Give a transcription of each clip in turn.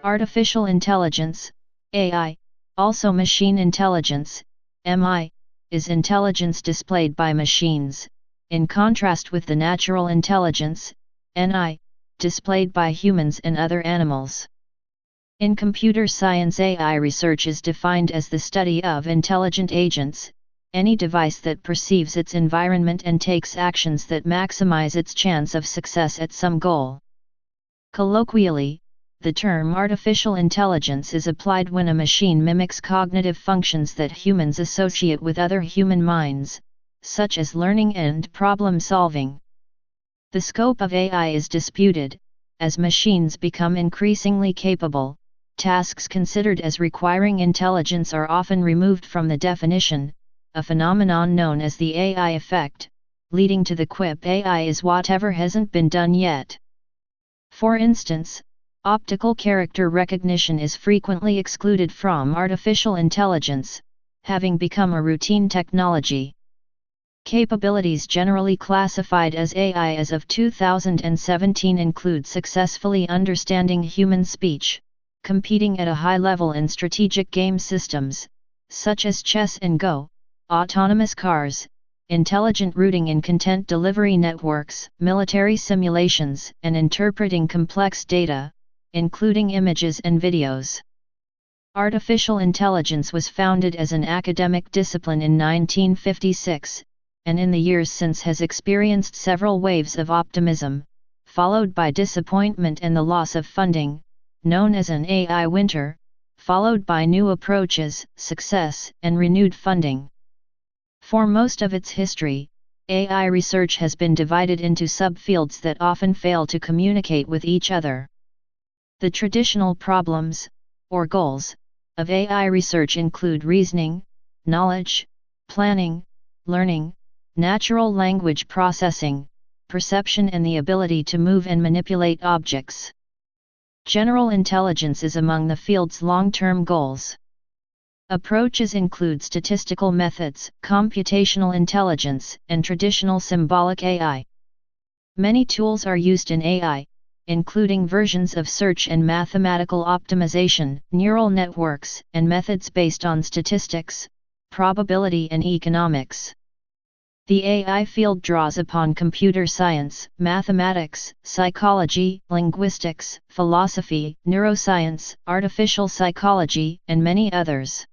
Artificial intelligence, AI, also machine intelligence, MI, is intelligence displayed by machines, in contrast with the natural intelligence, NI, displayed by humans and other animals. In computer science, AI research is defined as the study of intelligent agents, any device that perceives its environment and takes actions that maximize its chance of success at some goal. Colloquially, the term artificial intelligence is applied when a machine mimics cognitive functions that humans associate with other human minds, such as learning and problem solving. The scope of AI is disputed. As machines become increasingly capable, tasks considered as requiring intelligence are often removed from the definition, a phenomenon known as the AI effect, leading to the quip AI is whatever hasn't been done yet. For instance, optical character recognition is frequently excluded from artificial intelligence, having become a routine technology. Capabilities generally classified as AI as of 2017 include successfully understanding human speech, competing at a high level in strategic game systems, such as chess and Go, autonomous cars, intelligent routing in content delivery networks, military simulations, and interpreting complex data, including images and videos. Artificial intelligence was founded as an academic discipline in 1956, and in the years since has experienced several waves of optimism, followed by disappointment and the loss of funding, known as an AI winter, followed by new approaches, success, and renewed funding. For most of its history, AI research has been divided into subfields that often fail to communicate with each other. The traditional problems, or goals, of AI research include reasoning, knowledge, planning, learning, natural language processing, perception, and the ability to move and manipulate objects. General intelligence is among the field's long-term goals. Approaches include statistical methods, computational intelligence, and traditional symbolic AI. Many tools are used in AI, including versions of search and mathematical optimization, neural networks, and methods based on statistics, probability, and economics. The AI field draws upon computer science, mathematics, psychology, linguistics, philosophy, neuroscience, artificial psychology, and many others.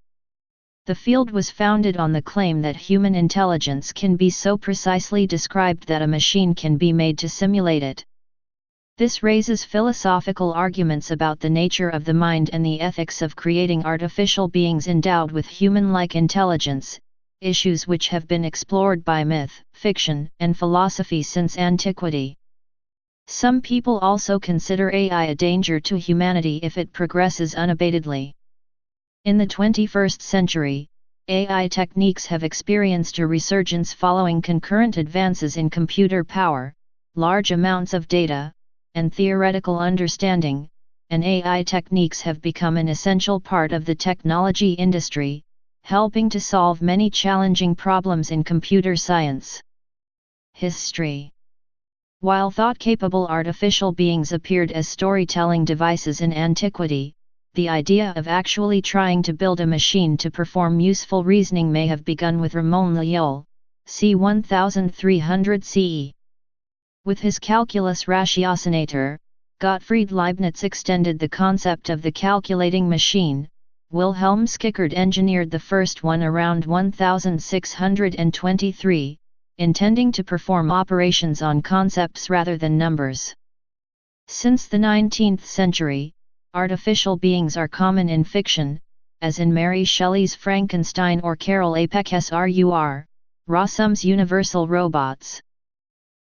The field was founded on the claim that human intelligence can be so precisely described that a machine can be made to simulate it. This raises philosophical arguments about the nature of the mind and the ethics of creating artificial beings endowed with human-like intelligence, issues which have been explored by myth, fiction, and philosophy since antiquity. Some people also consider AI a danger to humanity if it progresses unabatedly. In the 21st century, AI techniques have experienced a resurgence following concurrent advances in computer power, large amounts of data, and theoretical understanding, and AI techniques have become an essential part of the technology industry, helping to solve many challenging problems in computer science. History. While thought-capable artificial beings appeared as storytelling devices in antiquity, the idea of actually trying to build a machine to perform useful reasoning may have begun with Ramon Llull, c. 1300 CE. With his calculus ratiocinator, Gottfried Leibniz extended the concept of the calculating machine. Wilhelm Schickard engineered the first one around 1623, intending to perform operations on concepts rather than numbers. Since the 19th century, artificial beings are common in fiction, as in Mary Shelley's Frankenstein or Carol Apek's R.U.R. Rossum's Universal Robots.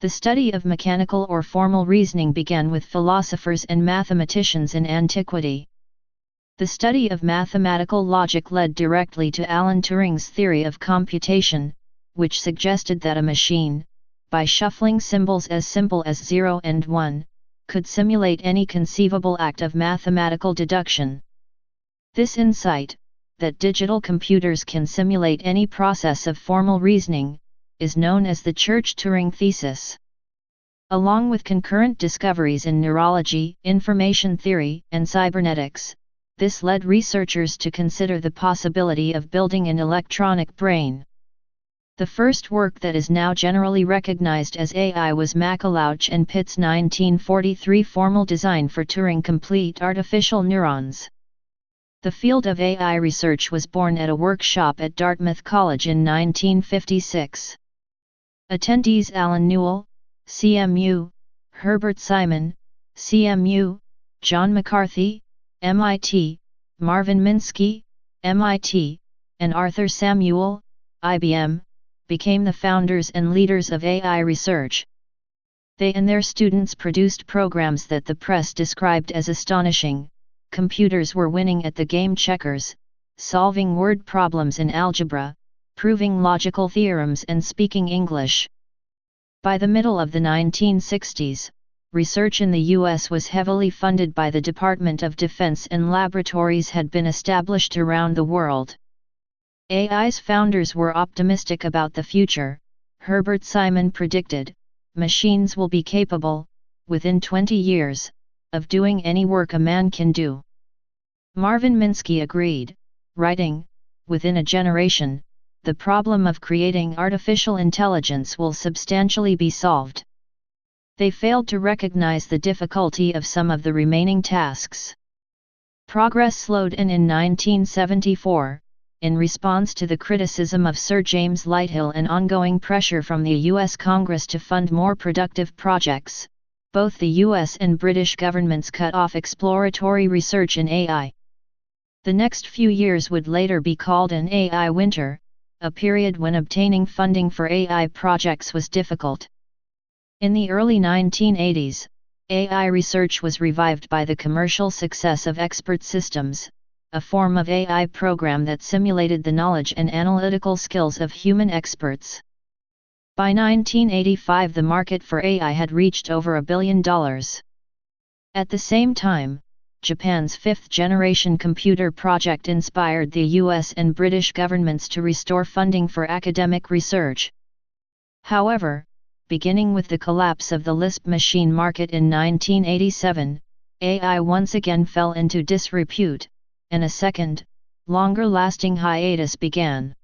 The study of mechanical or formal reasoning began with philosophers and mathematicians in antiquity. The study of mathematical logic led directly to Alan Turing's theory of computation, which suggested that a machine, by shuffling symbols as simple as 0 and 1, could simulate any conceivable act of mathematical deduction. This insight, that digital computers can simulate any process of formal reasoning, is known as the Church-Turing thesis. Along with concurrent discoveries in neurology, information theory, and cybernetics, this led researchers to consider the possibility of building an electronic brain. The first work that is now generally recognized as AI was McAlouch and Pitt's 1943 formal design for Turing-complete artificial neurons. The field of AI research was born at a workshop at Dartmouth College in 1956. Attendees Alan Newell, CMU, Herbert Simon, CMU, John McCarthy, MIT, Marvin Minsky, MIT, and Arthur Samuel, IBM, became the founders and leaders of AI research. They and their students produced programs that the press described as astonishing. Computers were winning at the game checkers, solving word problems in algebra, proving logical theorems and speaking English. By the middle of the 1960s, research in the U.S. was heavily funded by the Department of Defense and laboratories had been established around the world. AI's founders were optimistic about the future. Herbert Simon predicted, "Machines will be capable, within 20 years, of doing any work a man can do." Marvin Minsky agreed, writing, "Within a generation, the problem of creating artificial intelligence will substantially be solved." They failed to recognize the difficulty of some of the remaining tasks. Progress slowed, and in 1974, in response to the criticism of Sir James Lighthill and ongoing pressure from the U.S. Congress to fund more productive projects, both the U.S. and British governments cut off exploratory research in AI. The next few years would later be called an AI winter, a period when obtaining funding for AI projects was difficult. In the early 1980s, AI research was revived by the commercial success of expert systems, a form of AI program that simulated the knowledge and analytical skills of human experts. By 1985, the market for AI had reached over $1 billion. At the same time, Japan's fifth-generation computer project inspired the US and British governments to restore funding for academic research. However, beginning with the collapse of the Lisp machine market in 1987, AI once again fell into disrepute, and a second, longer-lasting hiatus began.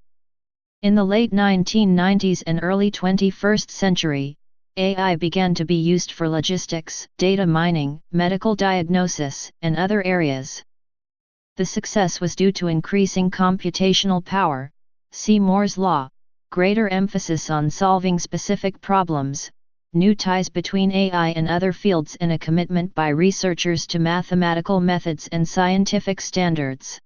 In the late 1990s and early 21st century, AI began to be used for logistics, data mining, medical diagnosis, and other areas. The success was due to increasing computational power, see Moore's law, greater emphasis on solving specific problems, new ties between AI and other fields, and a commitment by researchers to mathematical methods and scientific standards.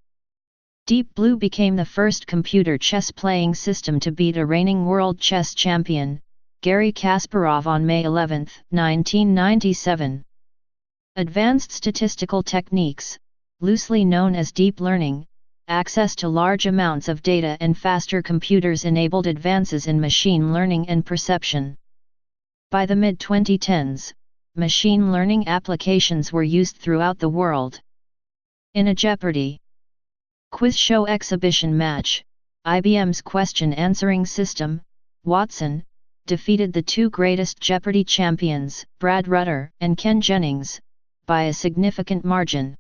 Deep Blue became the first computer chess playing system to beat a reigning world chess champion, Garry Kasparov, on May 11, 1997. Advanced statistical techniques, loosely known as deep learning, access to large amounts of data and faster computers enabled advances in machine learning and perception. By the mid-2010s, machine learning applications were used throughout the world. In a Jeopardy! Quiz show exhibition match, IBM's question-answering system, Watson, defeated the two greatest Jeopardy champions, Brad Rutter and Ken Jennings, by a significant margin.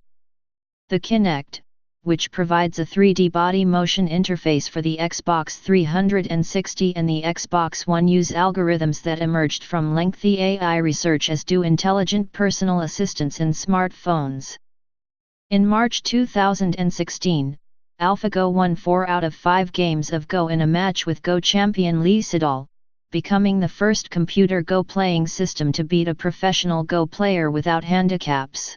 The Kinect, which provides a 3D body motion interface for the Xbox 360 and the Xbox One, use algorithms that emerged from lengthy AI research, as do intelligent personal assistants in smartphones. In March 2016, AlphaGo won 4 out of 5 games of Go in a match with Go champion Lee Sedol, becoming the first computer Go playing system to beat a professional Go player without handicaps.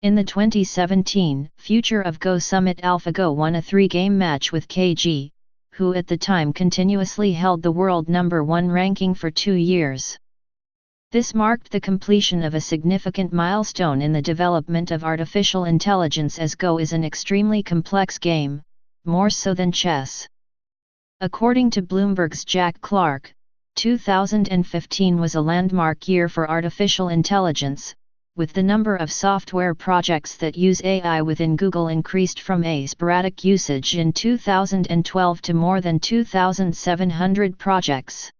In the 2017 Future of Go Summit, AlphaGo won a 3-game match with KG, who at the time continuously held the world #1 ranking for 2 years. This marked the completion of a significant milestone in the development of artificial intelligence, as Go is an extremely complex game, more so than chess. According to Bloomberg's Jack Clark, 2015 was a landmark year for artificial intelligence, with the number of software projects that use AI within Google increased from a sporadic usage in 2012 to more than 2,700 projects.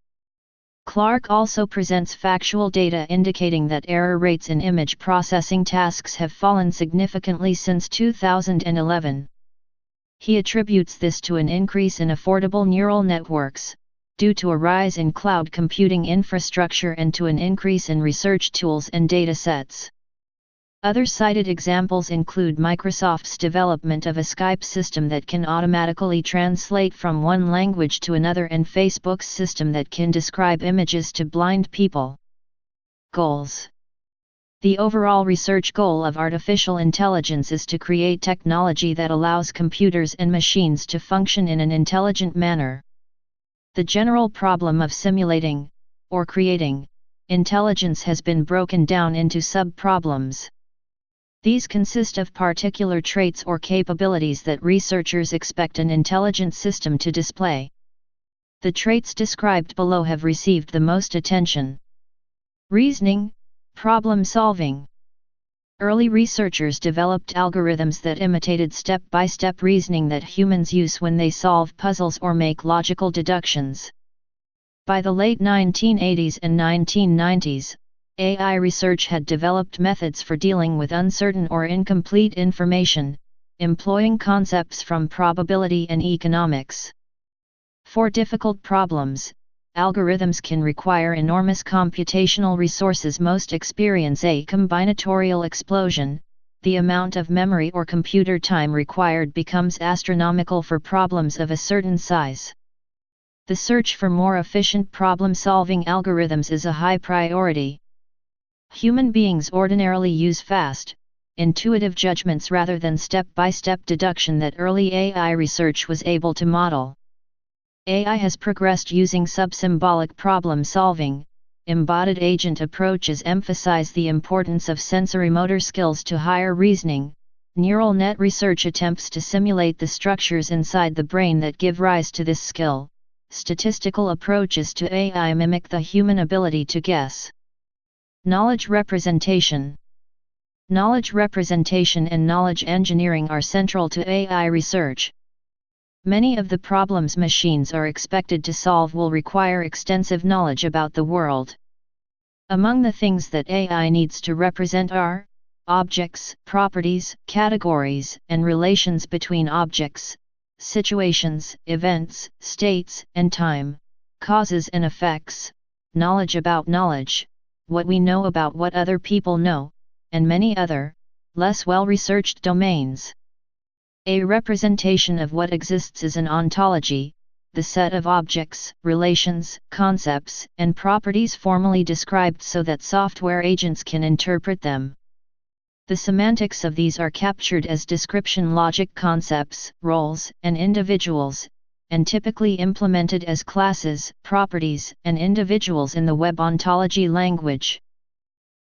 Clark also presents factual data indicating that error rates in image processing tasks have fallen significantly since 2011. He attributes this to an increase in affordable neural networks, due to a rise in cloud computing infrastructure and to an increase in research tools and datasets. Other cited examples include Microsoft's development of a Skype system that can automatically translate from one language to another and Facebook's system that can describe images to blind people. Goals. The overall research goal of artificial intelligence is to create technology that allows computers and machines to function in an intelligent manner. The general problem of simulating, or creating, intelligence has been broken down into sub-problems. These consist of particular traits or capabilities that researchers expect an intelligent system to display. The traits described below have received the most attention. Reasoning, problem solving. Early researchers developed algorithms that imitated step-by-step reasoning that humans use when they solve puzzles or make logical deductions. By the late 1980s and 1990s, AI research had developed methods for dealing with uncertain or incomplete information, employing concepts from probability and economics. For difficult problems, algorithms can require enormous computational resources. Most experience a combinatorial explosion. The amount of memory or computer time required becomes astronomical for problems of a certain size. The search for more efficient problem-solving algorithms is a high priority. Human beings ordinarily use fast, intuitive judgments rather than step-by-step deduction that early AI research was able to model. AI has progressed using subsymbolic problem-solving. Embodied agent approaches emphasize the importance of sensory-motor skills to higher reasoning. Neural net research attempts to simulate the structures inside the brain that give rise to this skill. Statistical approaches to AI mimic the human ability to guess. Knowledge representation. Knowledge representation and knowledge engineering are central to AI research. Many of the problems machines are expected to solve will require extensive knowledge about the world. Among the things that AI needs to represent are objects, properties, categories, and relations between objects, situations, events, states, and time, causes and effects, knowledge about knowledge, what we know about what other people know, and many other, less well-researched domains. A representation of what exists is an ontology, the set of objects, relations, concepts, and properties formally described so that software agents can interpret them. The semantics of these are captured as description logic concepts, roles, and individuals, and typically implemented as classes, properties, and individuals in the web ontology language.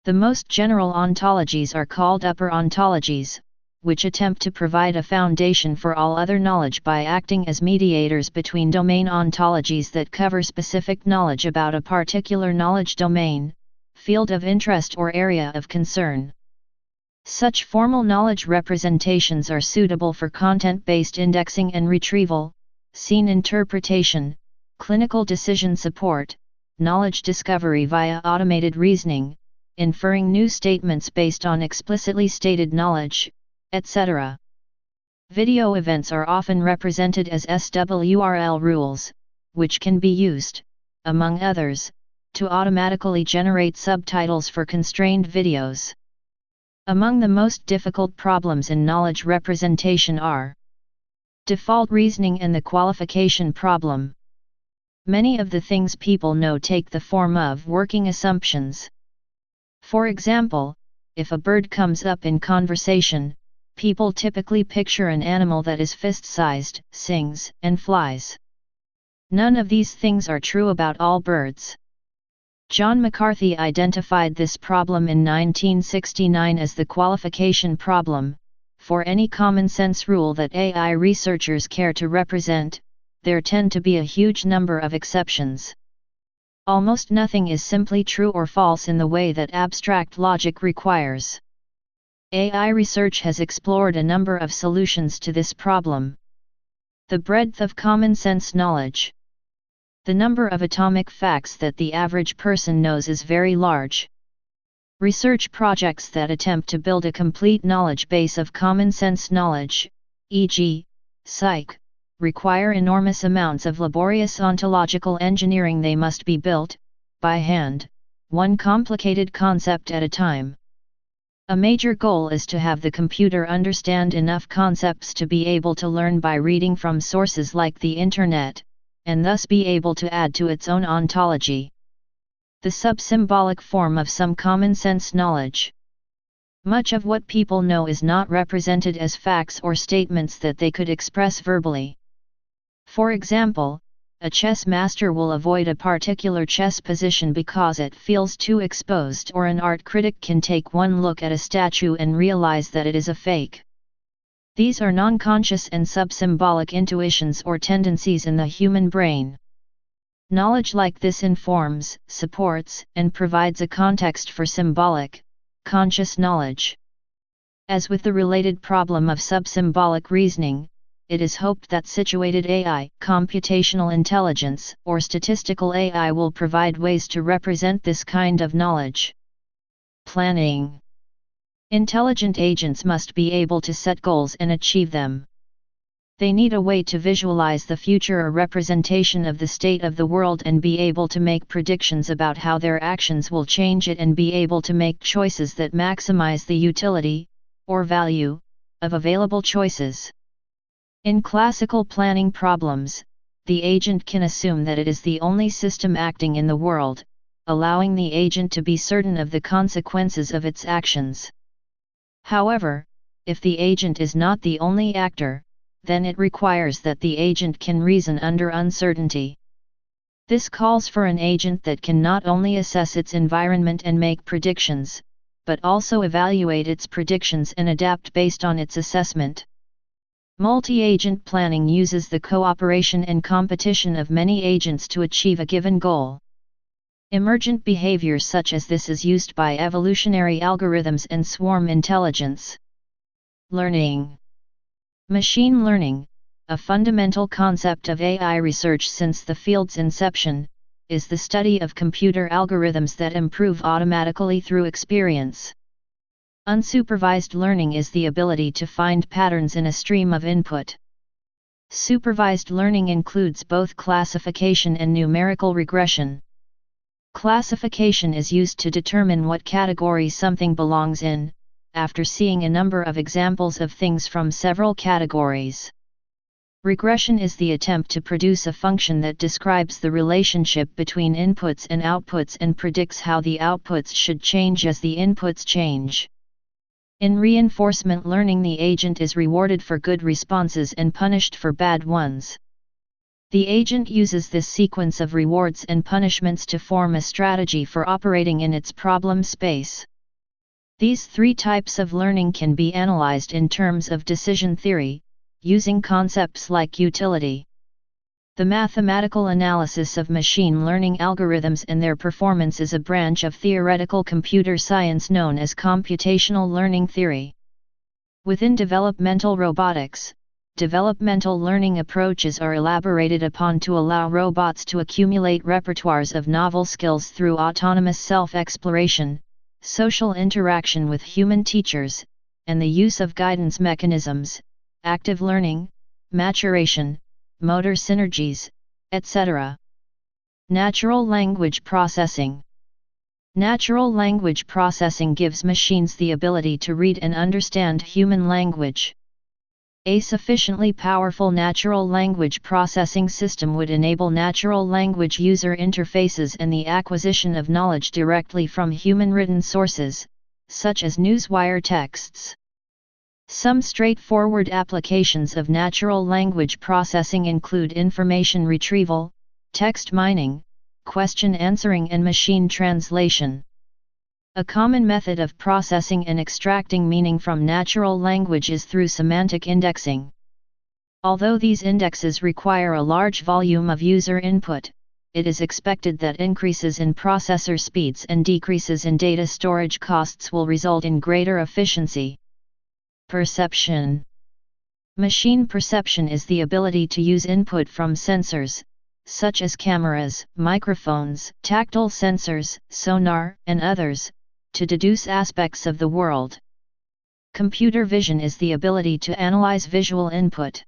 The most general ontologies are called upper ontologies, which attempt to provide a foundation for all other knowledge by acting as mediators between domain ontologies that cover specific knowledge about a particular knowledge domain, field of interest or area of concern. Such formal knowledge representations are suitable for content-based indexing and retrieval, scene interpretation, clinical decision support, knowledge discovery via automated reasoning, inferring new statements based on explicitly stated knowledge, etc. Video events are often represented as SWRL rules, which can be used, among others, to automatically generate subtitles for constrained videos. Among the most difficult problems in knowledge representation are default reasoning and the qualification problem. Many of the things people know take the form of working assumptions. For example, if a bird comes up in conversation, people typically picture an animal that is fist-sized, sings, and flies. None of these things are true about all birds. John McCarthy identified this problem in 1969 as the qualification problem. For any common sense rule that AI researchers care to represent, there tend to be a huge number of exceptions. Almost nothing is simply true or false in the way that abstract logic requires. AI research has explored a number of solutions to this problem. The breadth of common sense knowledge. The number of atomic facts that the average person knows is very large. Research projects that attempt to build a complete knowledge base of common sense knowledge, e.g., psych, require enormous amounts of laborious ontological engineering. They must be built, by hand, one complicated concept at a time. A major goal is to have the computer understand enough concepts to be able to learn by reading from sources like the Internet, and thus be able to add to its own ontology. The subsymbolic form of some common sense knowledge. Much of what people know is not represented as facts or statements that they could express verbally. For example, a chess master will avoid a particular chess position because it feels too exposed, or an art critic can take one look at a statue and realize that it is a fake. These are non-conscious and subsymbolic intuitions or tendencies in the human brain. Knowledge like this informs, supports, and provides a context for symbolic, conscious knowledge. As with the related problem of subsymbolic reasoning, it is hoped that situated AI, computational intelligence, or statistical AI will provide ways to represent this kind of knowledge. Planning. Intelligent agents must be able to set goals and achieve them. They need a way to visualize the future, a representation of the state of the world, and be able to make predictions about how their actions will change it, and be able to make choices that maximize the utility, or value, of available choices. In classical planning problems, the agent can assume that it is the only system acting in the world, allowing the agent to be certain of the consequences of its actions. However, if the agent is not the only actor, then it requires that the agent can reason under uncertainty. This calls for an agent that can not only assess its environment and make predictions, but also evaluate its predictions and adapt based on its assessment. Multi-agent planning uses the cooperation and competition of many agents to achieve a given goal. Emergent behavior such as this is used by evolutionary algorithms and swarm intelligence. Learning. Machine learning, a fundamental concept of AI research since the field's inception, is the study of computer algorithms that improve automatically through experience. Unsupervised learning is the ability to find patterns in a stream of input. Supervised learning includes both classification and numerical regression. Classification is used to determine what category something belongs in, after seeing a number of examples of things from several categories. Regression is the attempt to produce a function that describes the relationship between inputs and outputs and predicts how the outputs should change as the inputs change. In reinforcement learning, the agent is rewarded for good responses and punished for bad ones. The agent uses this sequence of rewards and punishments to form a strategy for operating in its problem space. These three types of learning can be analyzed in terms of decision theory, using concepts like utility. The mathematical analysis of machine learning algorithms and their performance is a branch of theoretical computer science known as computational learning theory. Within developmental robotics, developmental learning approaches are elaborated upon to allow robots to accumulate repertoires of novel skills through autonomous self-exploration, social interaction with human teachers, and the use of guidance mechanisms, active learning, maturation, motor synergies, etc. Natural language processing. Natural language processing gives machines the ability to read and understand human language. A sufficiently powerful natural language processing system would enable natural language user interfaces and the acquisition of knowledge directly from human written sources, such as newswire texts. Some straightforward applications of natural language processing include information retrieval, text mining, question answering, and machine translation. A common method of processing and extracting meaning from natural language is through semantic indexing. Although these indexes require a large volume of user input, it is expected that increases in processor speeds and decreases in data storage costs will result in greater efficiency. Perception. Machine perception is the ability to use input from sensors, such as cameras, microphones, tactile sensors, sonar, and others, to deduce aspects of the world. Computer vision is the ability to analyze visual input.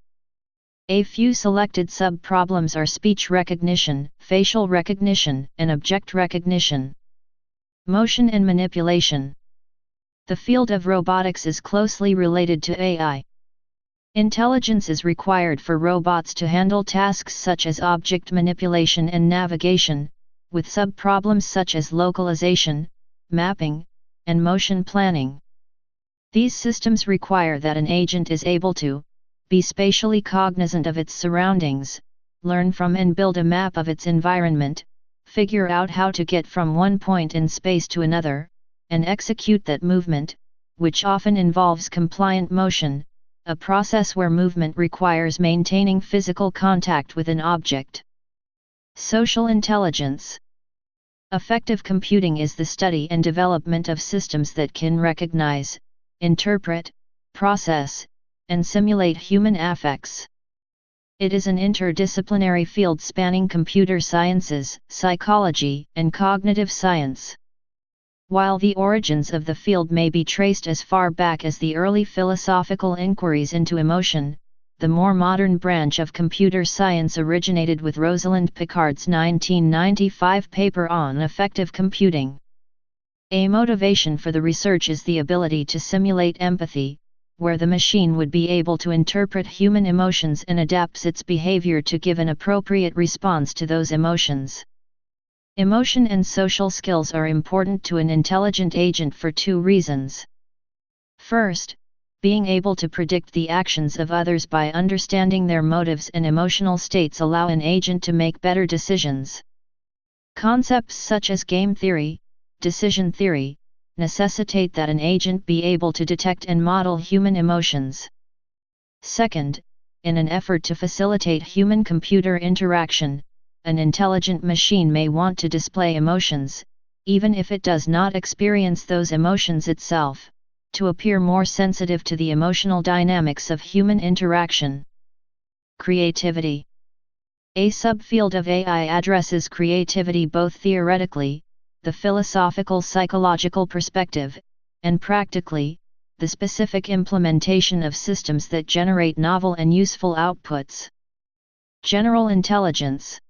A few selected sub-problems are speech recognition, facial recognition, and object recognition. Motion and manipulation. The field of robotics is closely related to AI. Intelligence is required for robots to handle tasks such as object manipulation and navigation, with sub-problems such as localization, mapping, and motion planning. These systems require that an agent is able to be spatially cognizant of its surroundings, learn from and build a map of its environment, figure out how to get from one point in space to another, and execute that movement, which often involves compliant motion, a process where movement requires maintaining physical contact with an object. Social intelligence. Affective computing is the study and development of systems that can recognize, interpret, process, and simulate human affects. It is an interdisciplinary field spanning computer sciences, psychology, and cognitive science. While the origins of the field may be traced as far back as the early philosophical inquiries into emotion, the more modern branch of computer science originated with Rosalind Picard's 1995 paper on affective computing. A motivation for the research is the ability to simulate empathy, where the machine would be able to interpret human emotions and adapts its behavior to give an appropriate response to those emotions. Emotion and social skills are important to an intelligent agent for two reasons. First, being able to predict the actions of others by understanding their motives and emotional states allow an agent to make better decisions. Concepts such as game theory, decision theory, necessitate that an agent be able to detect and model human emotions. Second, in an effort to facilitate human-computer interaction, an intelligent machine may want to display emotions, even if it does not experience those emotions itself, to appear more sensitive to the emotional dynamics of human interaction. Creativity. A subfield of AI addresses creativity both theoretically, the philosophical psychological perspective, and practically, the specific implementation of systems that generate novel and useful outputs. General intelligence.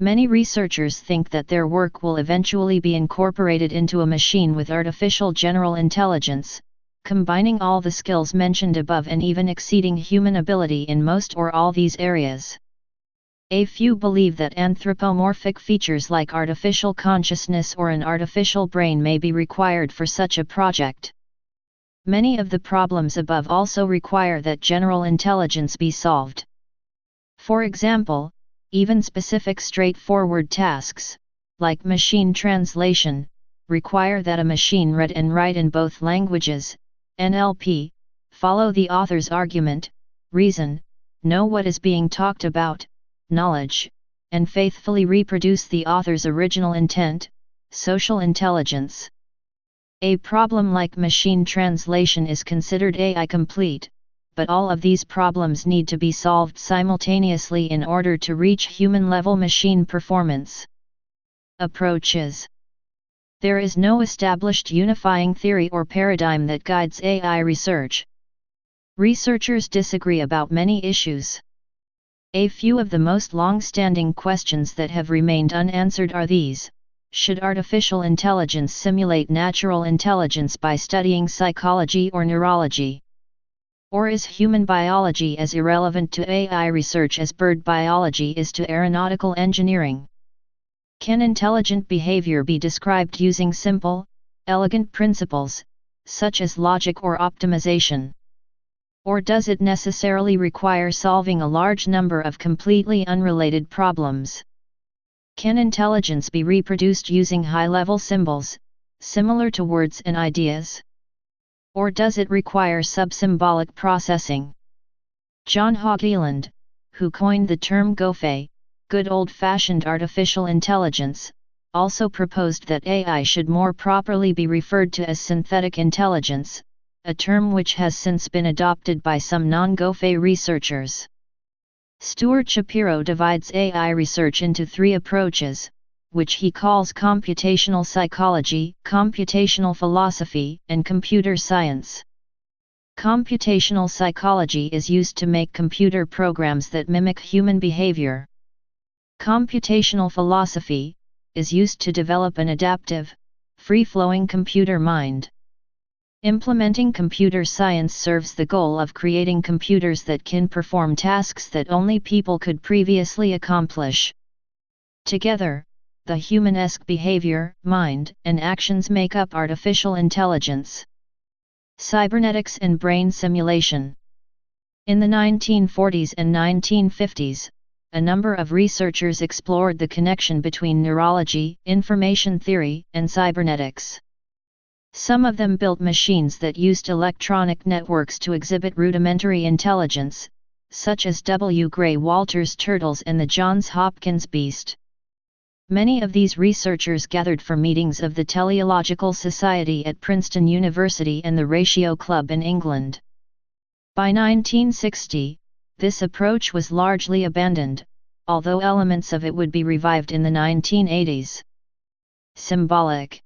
Many researchers think that their work will eventually be incorporated into a machine with artificial general intelligence, combining all the skills mentioned above and even exceeding human ability in most or all these areas. A few believe that anthropomorphic features like artificial consciousness or an artificial brain may be required for such a project. Many of the problems above also require that general intelligence be solved. For example, even specific straightforward tasks, like machine translation, require that a machine read and write in both languages, NLP, follow the author's argument, reason, know what is being talked about, knowledge, and faithfully reproduce the author's original intent, social intelligence. A problem like machine translation is considered AI complete, but all of these problems need to be solved simultaneously in order to reach human-level machine performance. Approaches. There is no established unifying theory or paradigm that guides AI research. Researchers disagree about many issues. A few of the most long-standing questions that have remained unanswered are these: should artificial intelligence simulate natural intelligence by studying psychology or neurology? Or is human biology as irrelevant to AI research as bird biology is to aeronautical engineering? Can intelligent behavior be described using simple, elegant principles, such as logic or optimization? Or does it necessarily require solving a large number of completely unrelated problems? Can intelligence be reproduced using high-level symbols, similar to words and ideas? Or does it require subsymbolic processing? John Haugeland, who coined the term GOFAI, good old-fashioned artificial intelligence, also proposed that AI should more properly be referred to as synthetic intelligence, a term which has since been adopted by some non-GOFAI researchers. Stuart Shapiro divides AI research into three approaches, which he calls computational psychology, computational philosophy, and computer science. Computational psychology is used to make computer programs that mimic human behavior. Computational philosophy is used to develop an adaptive, free-flowing computer mind. Implementing computer science serves the goal of creating computers that can perform tasks that only people could previously accomplish. Together, the human-esque behavior, mind, and actions make up artificial intelligence. Cybernetics and brain simulation. In the 1940s and 1950s, a number of researchers explored the connection between neurology, information theory, and cybernetics. Some of them built machines that used electronic networks to exhibit rudimentary intelligence, such as W. Gray Walter's turtles and the Johns Hopkins beast. Many of these researchers gathered for meetings of the Teleological Society at Princeton University and the Ratio Club in England. By 1960, this approach was largely abandoned, although elements of it would be revived in the 1980s. Symbolic.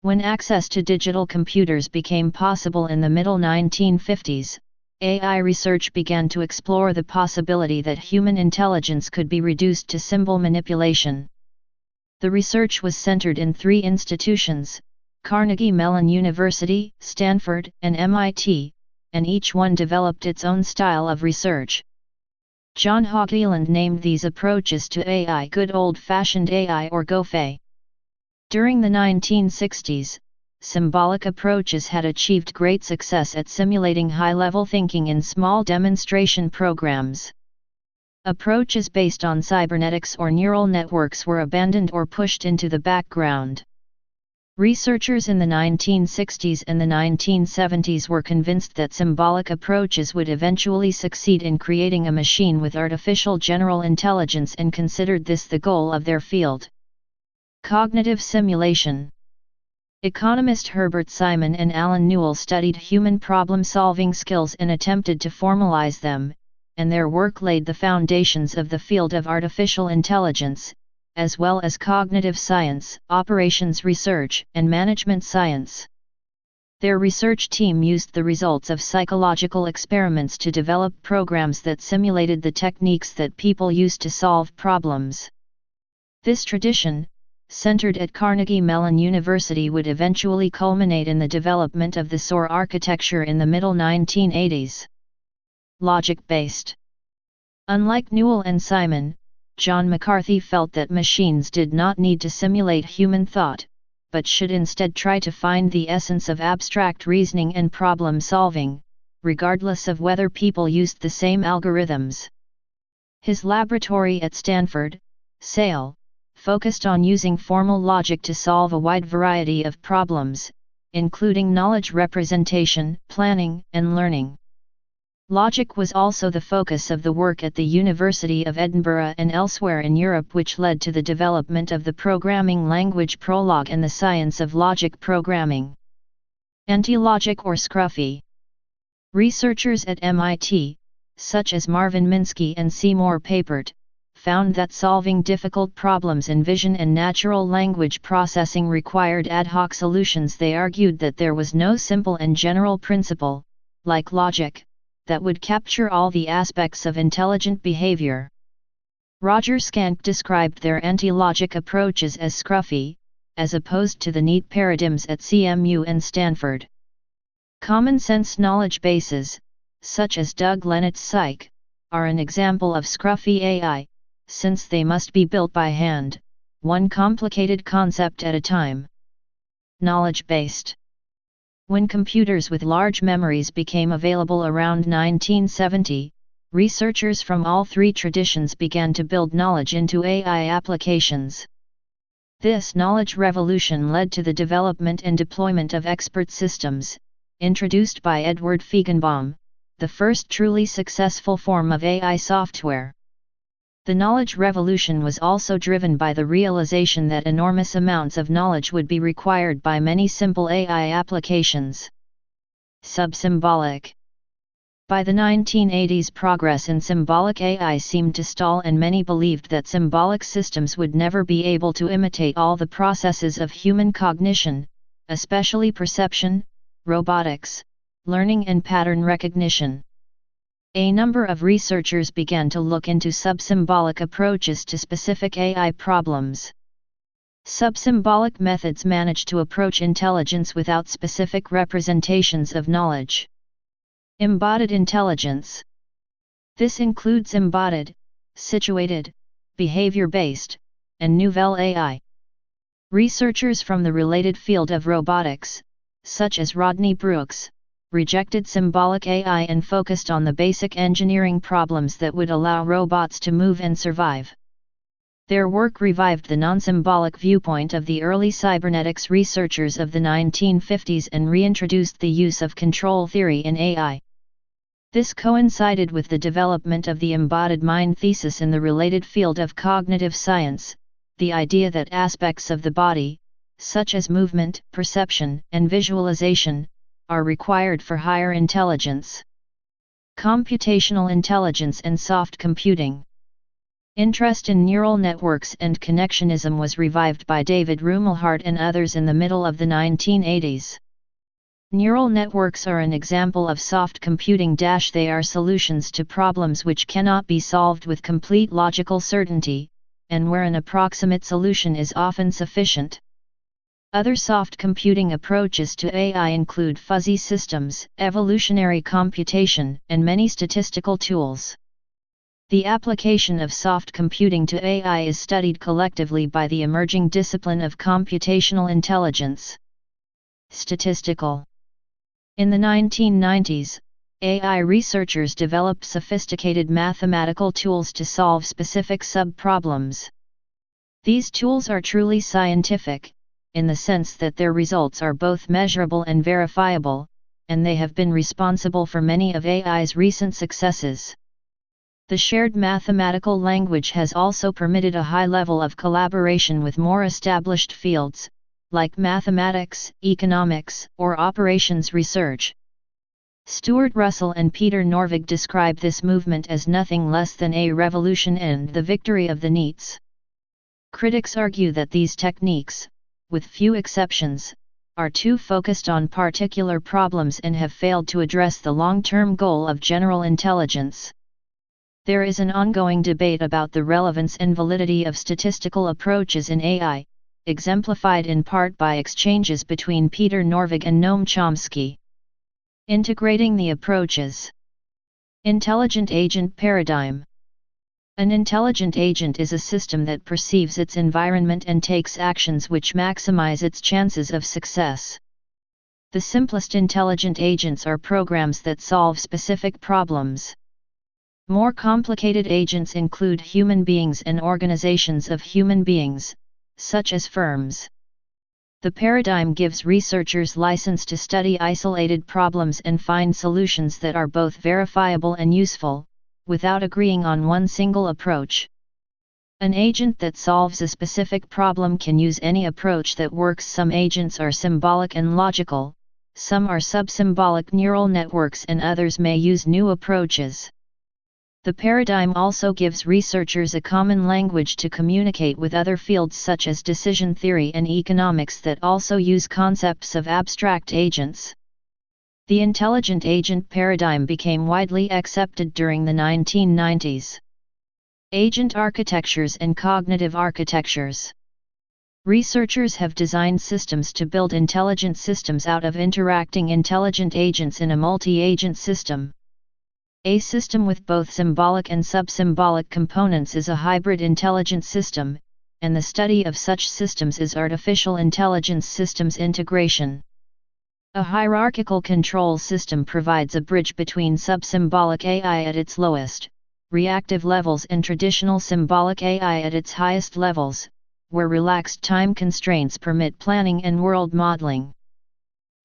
When access to digital computers became possible in the middle 1950s, AI research began to explore the possibility that human intelligence could be reduced to symbol manipulation. The research was centered in three institutions: Carnegie Mellon University, Stanford, and MIT, and each one developed its own style of research. John Hoagland named these approaches to AI good old-fashioned AI or GOFAI. During the 1960s, symbolic approaches had achieved great success at simulating high-level thinking in small demonstration programs. Approaches based on cybernetics or neural networks were abandoned or pushed into the background. Researchers in the 1960s and the 1970s were convinced that symbolic approaches would eventually succeed in creating a machine with artificial general intelligence and considered this the goal of their field. Cognitive simulation. Economist Herbert Simon and Alan Newell studied human problem-solving skills and attempted to formalize them, and their work laid the foundations of the field of artificial intelligence, as well as cognitive science, operations research, and management science. Their research team used the results of psychological experiments to develop programs that simulated the techniques that people used to solve problems. This tradition, centered at Carnegie Mellon University, would eventually culminate in the development of the SOAR architecture in the middle 1980s. Logic-based. Unlike Newell and Simon, John McCarthy felt that machines did not need to simulate human thought, but should instead try to find the essence of abstract reasoning and problem-solving, regardless of whether people used the same algorithms. His laboratory at Stanford, SAIL, focused on using formal logic to solve a wide variety of problems, including knowledge representation, planning, and learning. Logic was also the focus of the work at the University of Edinburgh and elsewhere in Europe, which led to the development of the programming language Prolog and the science of logic programming. Anti-logic or scruffy. Researchers at MIT, such as Marvin Minsky and Seymour Papert, found that solving difficult problems in vision and natural language processing required ad hoc solutions. They argued that there was no simple and general principle, like logic, that would capture all the aspects of intelligent behavior. Roger Schank described their anti-logic approaches as scruffy, as opposed to the neat paradigms at CMU and Stanford. Common sense knowledge bases, such as Doug Lennett's Psych, are an example of scruffy AI, since they must be built by hand, one complicated concept at a time. Knowledge-based. When computers with large memories became available around 1970, researchers from all three traditions began to build knowledge into AI applications. This knowledge revolution led to the development and deployment of expert systems, introduced by Edward Feigenbaum, the first truly successful form of AI software. The knowledge revolution was also driven by the realization that enormous amounts of knowledge would be required by many simple AI applications. Subsymbolic. By the 1980s, progress in symbolic AI seemed to stall, and many believed that symbolic systems would never be able to imitate all the processes of human cognition, especially perception, robotics, learning and pattern recognition. A number of researchers began to look into subsymbolic approaches to specific AI problems. Subsymbolic methods manage to approach intelligence without specific representations of knowledge. Embodied intelligence. This includes embodied, situated, behavior-based, and nouvelle AI. Researchers from the related field of robotics, such as Rodney Brooks, rejected symbolic AI and focused on the basic engineering problems that would allow robots to move and survive. Their work revived the non-symbolic viewpoint of the early cybernetics researchers of the 1950s and reintroduced the use of control theory in AI. This coincided with the development of the embodied mind thesis in the related field of cognitive science, the idea that aspects of the body, such as movement, perception, and visualization, are required for higher intelligence. Computational intelligence and soft computing. Interest in neural networks and connectionism was revived by David Rumelhart and others in the middle of the 1980s. Neural networks are an example of soft computing. They are solutions to problems which cannot be solved with complete logical certainty, and where an approximate solution is often sufficient. Other soft computing approaches to AI include fuzzy systems, evolutionary computation, and many statistical tools. The application of soft computing to AI is studied collectively by the emerging discipline of computational intelligence. Statistical. In the 1990s, AI researchers developed sophisticated mathematical tools to solve specific sub-problems. These tools are truly scientific, in the sense that their results are both measurable and verifiable, and they have been responsible for many of AI's recent successes. The shared mathematical language has also permitted a high level of collaboration with more established fields, like mathematics, economics, or operations research. Stuart Russell and Peter Norvig describe this movement as nothing less than a revolution and the victory of the neats. Critics argue that these techniques, with few exceptions, are too focused on particular problems and have failed to address the long-term goal of general intelligence. There is an ongoing debate about the relevance and validity of statistical approaches in AI, exemplified in part by exchanges between Peter Norvig and Noam Chomsky. Integrating the approaches. Intelligent agent paradigm. An intelligent agent is a system that perceives its environment and takes actions which maximize its chances of success. The simplest intelligent agents are programs that solve specific problems. More complicated agents include human beings and organizations of human beings, such as firms. The paradigm gives researchers license to study isolated problems and find solutions that are both verifiable and useful, without agreeing on one single approach. An agent that solves a specific problem can use any approach that works. Some agents are symbolic and logical, some are subsymbolic neural networks, and others may use new approaches. The paradigm also gives researchers a common language to communicate with other fields such as decision theory and economics that also use concepts of abstract agents. The intelligent agent paradigm became widely accepted during the 1990s. Agent architectures and cognitive architectures. Researchers have designed systems to build intelligent systems out of interacting intelligent agents in a multi-agent system. A system with both symbolic and subsymbolic components is a hybrid intelligent system, and the study of such systems is artificial intelligence systems integration. A hierarchical control system provides a bridge between subsymbolic AI at its lowest, reactive levels and traditional symbolic AI at its highest levels, where relaxed time constraints permit planning and world modeling.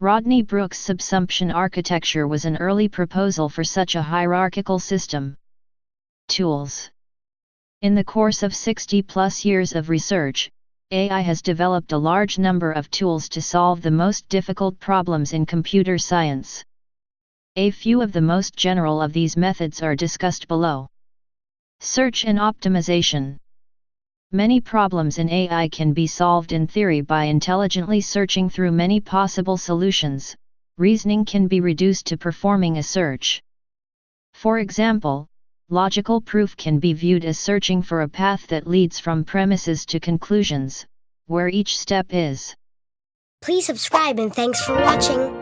Rodney Brooks' subsumption architecture was an early proposal for such a hierarchical system. Tools. In the course of 60-plus years of research, AI has developed a large number of tools to solve the most difficult problems in computer science. A few of the most general of these methods are discussed below. Search and optimization. Many problems in AI can be solved in theory by intelligently searching through many possible solutions. Reasoning can be reduced to performing a search. For example, logical proof can be viewed as searching for a path that leads from premises to conclusions, where each step is. Please subscribe and thanks for watching.